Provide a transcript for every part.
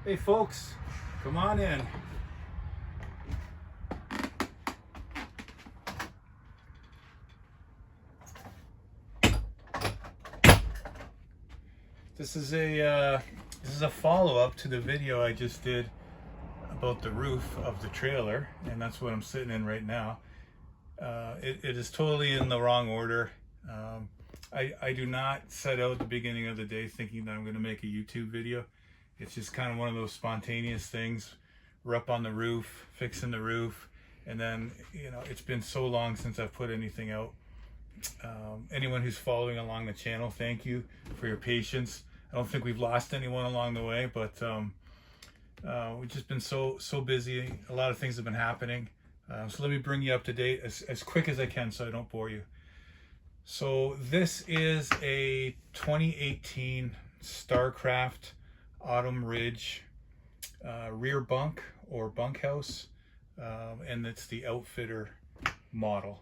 Hey folks, come on in. This is a follow-up to the video I just did about the roof of the trailer, and that's what I'm sitting in right now. It is totally in the wrong order. I do not set out at the beginning of the day thinking that I'm going to make a YouTube video. It's just kind of one of those spontaneous things. We're up on the roof, fixing the roof, and then, it's been so long since I've put anything out. Anyone who's following along the channel, thank you for your patience. I don't think we've lost anyone along the way, but we've just been so busy. A lot of things have been happening. So let me bring you up to date as quick as I can so I don't bore you. So this is a 2018 Starcraft Autumn Ridge rear bunk or bunkhouse, and it's the outfitter model.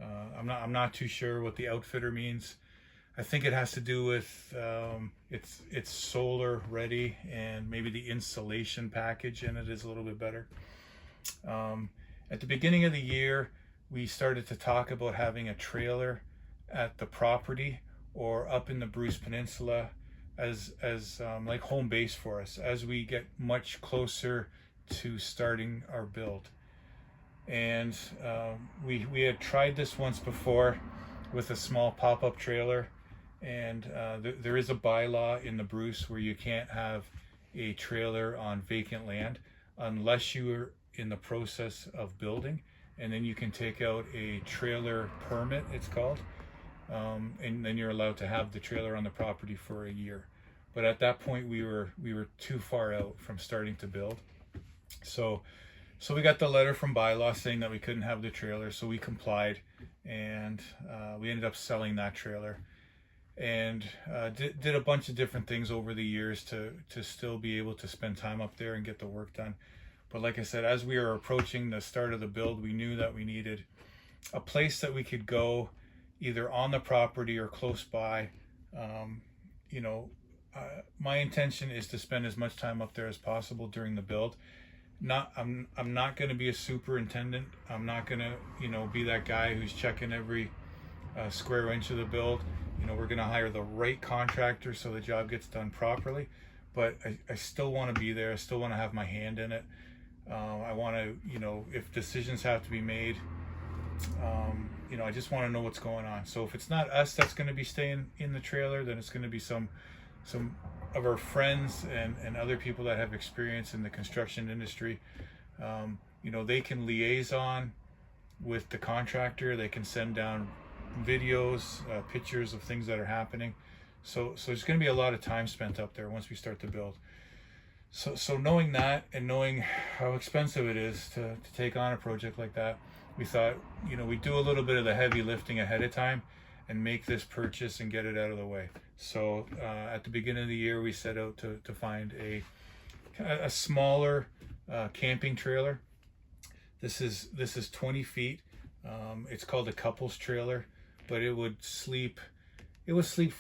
I'm not too sure what the outfitter means. I think it has to do with it's solar ready, and maybe the insulation package in it is a little bit better. At the beginning of the year, we started to talk about having a trailer at the property or up in the Bruce Peninsula as like home base for us as we get much closer to starting our build. And we had tried this once before with a small pop-up trailer, and there is a bylaw in the Bruce where you can't have a trailer on vacant land unless you are in the process of building, and then you can take out a trailer permit, it's called, and then you're allowed to have the trailer on the property for a year. But at that point we were too far out from starting to build. So we got the letter from bylaw saying that we couldn't have the trailer, so we complied, and we ended up selling that trailer, and did a bunch of different things over the years to still be able to spend time up there and get the work done. But like I said, as we were approaching the start of the build, we knew that we needed a place that we could go either on the property or close by. My intention is to spend as much time up there as possible during the build. I'm not going to be a superintendent. I'm not going to be that guy who's checking every square inch of the build. We're going to hire the right contractor so the job gets done properly, but I still want to be there. I still want to have my hand in it. I want to, if decisions have to be made, I just want to know what's going on. So if it's not us that's going to be staying in the trailer, then it's going to be some of our friends and other people that have experience in the construction industry. They can liaison with the contractor. They can send down videos, pictures of things that are happening. So there's going to be a lot of time spent up there once we start to build. So knowing that, and knowing how expensive it is to take on a project like that, we thought, we'd do a little bit of the heavy lifting ahead of time and make this purchase and get it out of the way. So at the beginning of the year, we set out to find a smaller camping trailer. This is 20 feet. It's called a couples trailer, but it would sleep three,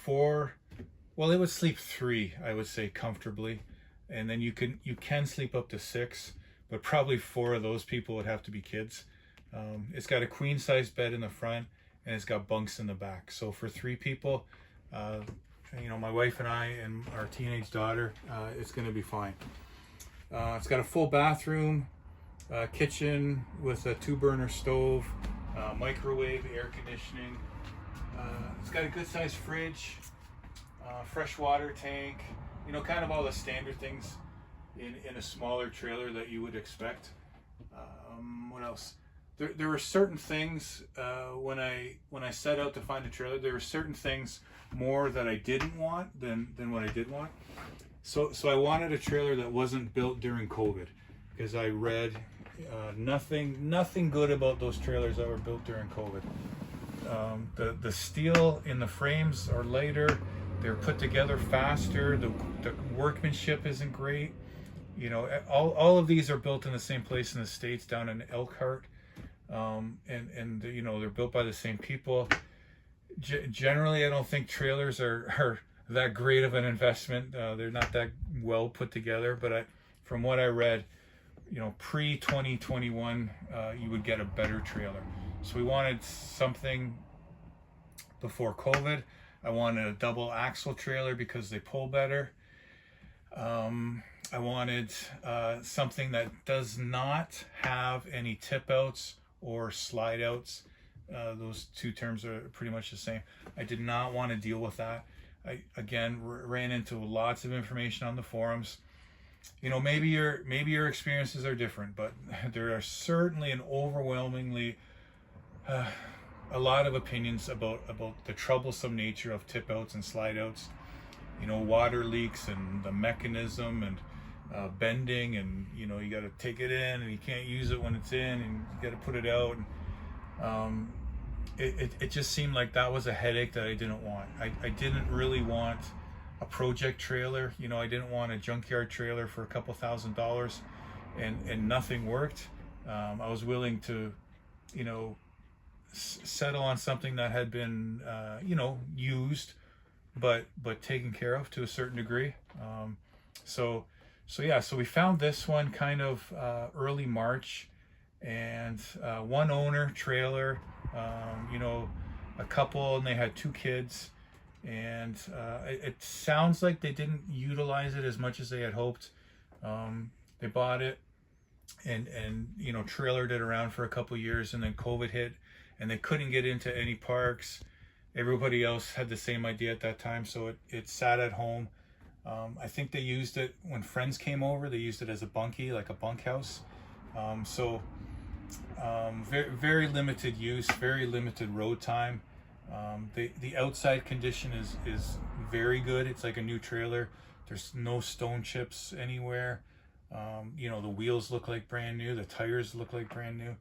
I would say, comfortably. And then you can sleep up to 6, but probably 4 of those people would have to be kids. It's got a queen size bed in the front, and it's got bunks in the back. So for 3 people, my wife and I and our teenage daughter, it's going to be fine. It's got a full bathroom, kitchen with a 2-burner stove, microwave, air conditioning. It's got a good sized fridge, fresh water tank, kind of all the standard things in a smaller trailer that you would expect. What else? There were certain things when I set out to find a trailer. There were certain things more that I didn't want than what I did want. So I wanted a trailer that wasn't built during COVID, because I read nothing good about those trailers that were built during COVID. The steel in the frames are lighter. They're put together faster. The workmanship isn't great. All of these are built in the same place in the States, down in Elkhart. And they're built by the same people. Generally, I don't think trailers are that great of an investment. They're not that well put together, but from what I read, you know, pre 2021, you would get a better trailer. So we wanted something before COVID. I wanted a double axle trailer because they pull better. I wanted something that does not have any tip outs or slide outs. Those two terms are pretty much the same. I did not want to deal with that. I again ran into lots of information on the forums. You know, maybe your experiences are different, but there are certainly an overwhelmingly a lot of opinions about the troublesome nature of tip outs and slide outs. You know, water leaks and the mechanism and bending, and you know, you got to take it in and you can't use it when it's in, and you got to put it out. And it just seemed like that was a headache that I didn't want. I didn't really want a project trailer. You know, I didn't want a junkyard trailer for a couple $1,000s and nothing worked. I was willing to, you know, settle on something that had been, you know, used, but taken care of to a certain degree. So we found this one kind of early March, and one owner trailer, you know, a couple, and they had 2 kids, and it sounds like they didn't utilize it as much as they had hoped. They bought it and you know, trailered it around for a couple years, and then COVID hit and they couldn't get into any parks. Everybody else had the same idea at that time, so it sat at home. I think they used it when friends came over. They used it as a bunkie, like a bunkhouse. Very, very limited use, very limited road time. The outside condition is very good. It's like a new trailer. There's no stone chips anywhere. You know, the wheels look like brand new. The tires look like brand new.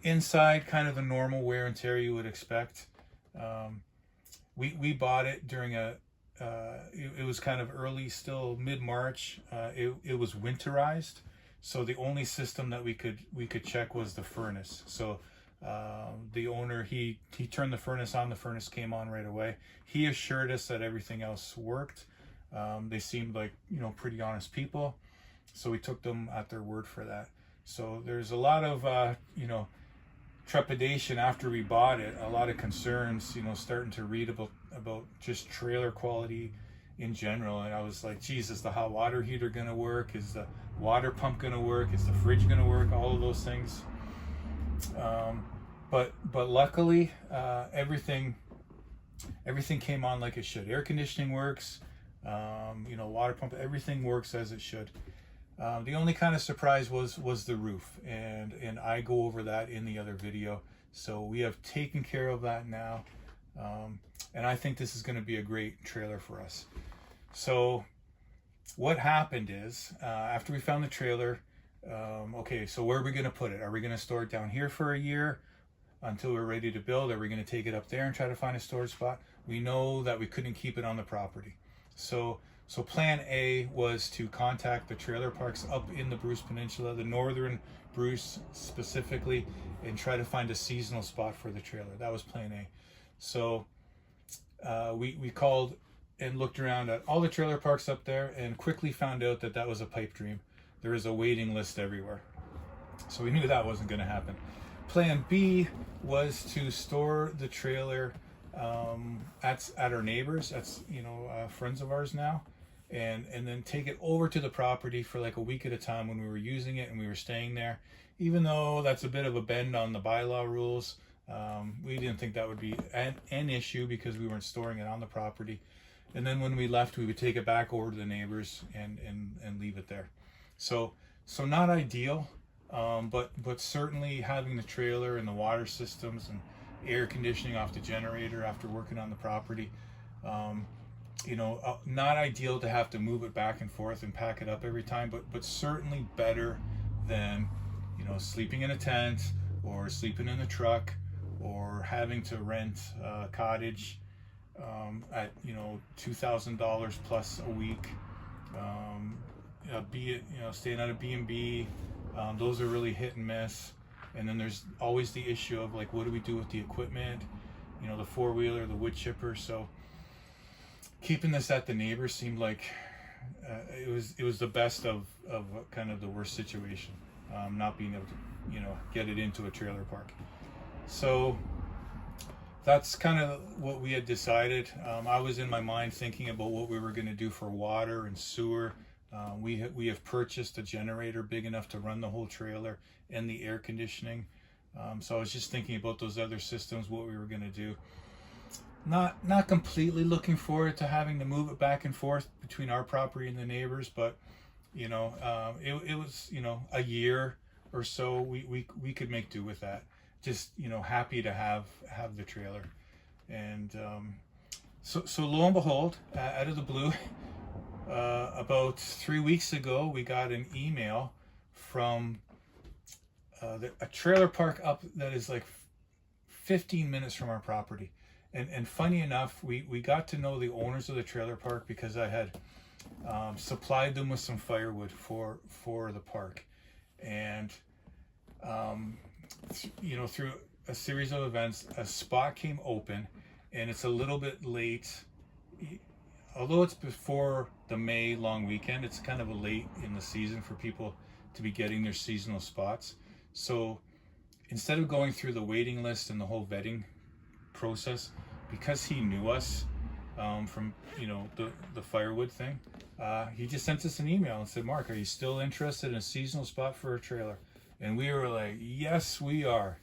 Inside, kind of the normal wear and tear you would expect. We bought it during it was kind of early, still mid-March. It was winterized, so the only system that we could check was the furnace. So the owner, he turned the furnace on. The furnace came on right away. He assured us that everything else worked. They seemed like, you know, pretty honest people, so we took them at their word for that. So there's a lot of you know, trepidation after we bought it, a lot of concerns, you know, starting to read about just trailer quality in general. And I was like, geez, is the hot water heater gonna work? Is the water pump gonna work? Is the fridge gonna work? All of those things. But luckily, everything came on like it should. Air conditioning works, you know, water pump, everything works as it should. The only kind of surprise was the roof, and I go over that in the other video. So we have taken care of that now, and I think this is going to be a great trailer for us. So what happened is, after we found the trailer, okay, so where are we going to put it? Are we going to store it down here for a year until we're ready to build? Are we going to take it up there and try to find a storage spot? We know that we couldn't keep it on the property. So plan A was to contact the trailer parks up in the Bruce Peninsula, the northern Bruce specifically, and try to find a seasonal spot for the trailer. That was plan A. So we called and looked around at all the trailer parks up there and quickly found out that was a pipe dream. There is a waiting list everywhere. So we knew that wasn't going to happen. Plan B was to store the trailer at our neighbors. That's, you know, friends of ours now. And then take it over to the property for like a week at a time when we were using it and we were staying there. Even though that's a bit of a bend on the bylaw rules, we didn't think that would be an issue because we weren't storing it on the property. And then when we left, we would take it back over to the neighbors and leave it there. So not ideal, but certainly having the trailer and the water systems and air conditioning off the generator after working on the property, you know, not ideal to have to move it back and forth and pack it up every time, but certainly better than, you know, sleeping in a tent or sleeping in the truck or having to rent a cottage at, you know, $2,000 plus a week. Staying at a B&B, those are really hit and miss. And then there's always the issue of like, what do we do with the equipment? You know, the 4-wheeler, the wood chipper. So keeping this at the neighbors seemed like it was the best of kind of the worst situation, not being able to, get it into a trailer park. So that's kind of what we had decided. I was in my mind thinking about what we were going to do for water and sewer. We have purchased a generator big enough to run the whole trailer and the air conditioning. So I was just thinking about those other systems, what we were going to do. Not completely looking forward to having to move it back and forth between our property and the neighbors, but it was a year or so we could make do with that. Just happy to have the trailer. And so lo and behold, out of the blue, about 3 weeks ago, we got an email from a trailer park up that is like 15 minutes from our property. And funny enough, we got to know the owners of the trailer park because I had supplied them with some firewood for the park. And through a series of events, a spot came open, and it's a little bit late. Although it's before the May long weekend, it's kind of a late in the season for people to be getting their seasonal spots. So instead of going through the waiting list and the whole vetting process, because he knew us from the firewood thing, he just sent us an email and said, "Mark, are you still interested in a seasonal spot for a trailer?" And we were like, "Yes, we are."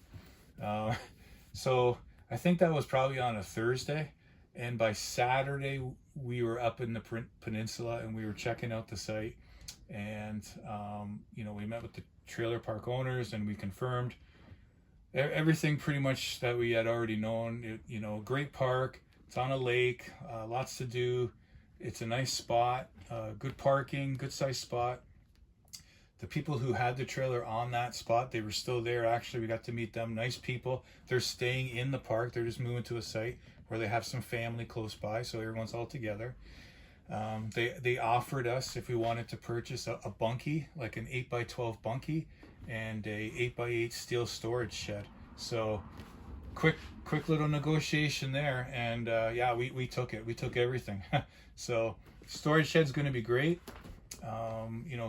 So I think that was probably on a Thursday, and by Saturday we were up in the peninsula and we were checking out the site, and we met with the trailer park owners and we confirmed everything pretty much that we had already known. Great park, it's on a lake, lots to do, it's a nice spot, good parking, good sized spot. The people who had the trailer on that spot, they were still there. Actually, we got to meet them. Nice people. They're staying in the park. They're just moving to a site where they have some family close by, so everyone's all together. They offered us if we wanted to purchase a bunkie, like an 8x12 bunkie, and a 8x8 steel storage shed. So quick little negotiation there, and we took it. We took everything. So storage shed's going to be great.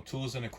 Tools and equipment